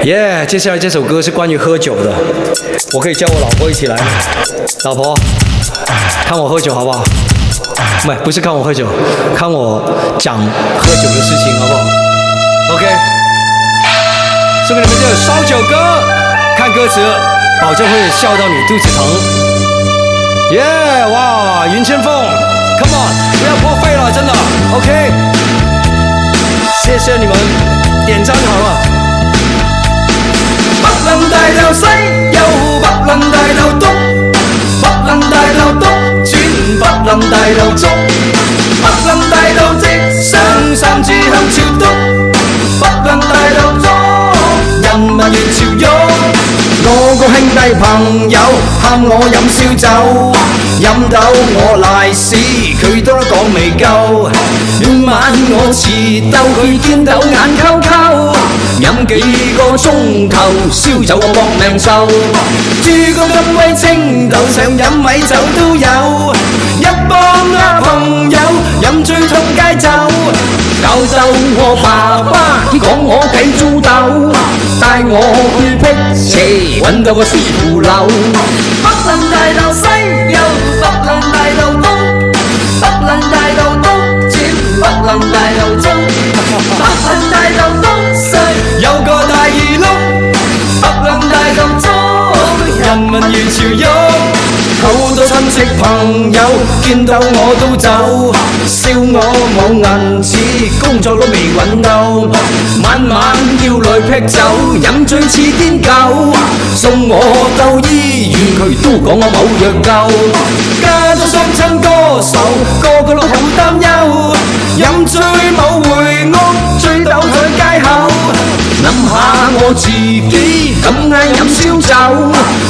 耶！接下来这首歌是关于喝酒的，我可以叫我老婆一起来。老婆，看我喝酒好不好？不是看我喝酒，看我讲喝酒的事情好不好 ？OK， 送给你们这首烧酒歌，看歌词，保证会笑到你肚子疼。耶！哇，云千凤 ，Come on， 不要破费了，真的 OK。谢謝你們點讚好啊！北論大頭西，又北論大頭東，北論大頭東，轉北論大頭中，北論大頭直上三柱向朝東，北論大頭中，人民如潮湧。我個兄弟朋友喊我飲燒酒，飲到我賴屎，佢都講未夠。每晚我遲到，佢見到眼溝溝，飲幾個鐘頭燒酒我搏命受。珠江金威青島上飲米酒都有，一幫朋友飲醉通街走，搞到我爸爸講我計租豆，帶我去辟邪揾到個師傅樓。北論大頭西，又北論大頭東，北論大頭東，轉北論大頭中，北論大頭東西有個大耳窿，北論大頭中，人民如潮湧。好多親戚朋友見到我都走，笑我冇銀紙，工作都未揾到，晚晚要來劈酒，飲醉似癲狗，送我到醫院，佢都講我冇藥救。加咗雙親歌手，個個都好擔憂，飲醉冇回屋，醉到響街口。諗下我自己咁嗌飲燒酒，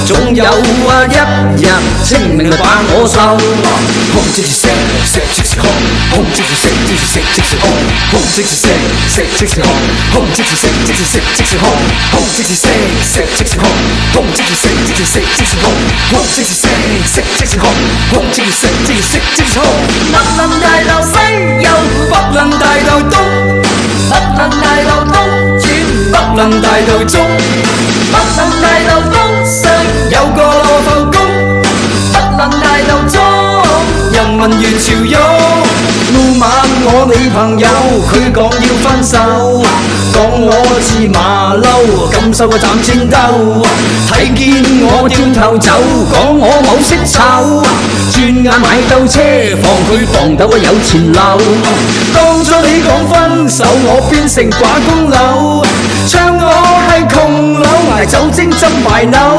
仲有一日清明就把我收。紅即是色，色即是紅，紅即是色，即是色即是紅，紅即是色，色即是紅，紅即是色，即是色即是紅，紅即是色，色即是紅，紅即是色，即是色即是紅，紅即是色，色即是紅，紅即是色，即是色即是紅。北論大頭西，又北論大頭東，北論大頭東，轉北論大頭中，北論大頭東上有個羅浮宮，北論大頭中，人民如潮湧。每晚我女朋友佢講要分手，講我似馬騮咁瘦個斬千兜，睇見我掉頭走，講我冇識醜，轉眼買到車房佢傍到個有錢樓。當初你講分手，我變成寡公樓，唱我係窮佬，捱酒精執埋樓，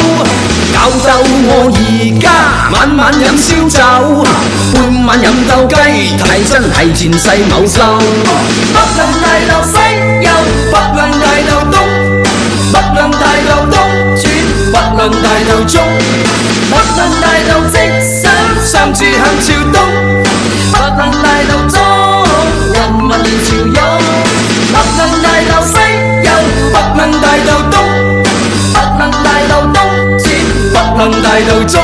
搞到我而家晚晚飲燒酒，半晚飲到雞蹄，真係前世謀壽。北論大頭西，又北論大頭東，北論大頭東，轉北論大頭中，北論大頭直上三柱向朝東，北論大頭中，人民如潮湧。北論大頭西，又北論大頭東，北論大頭東，轉北論大頭中。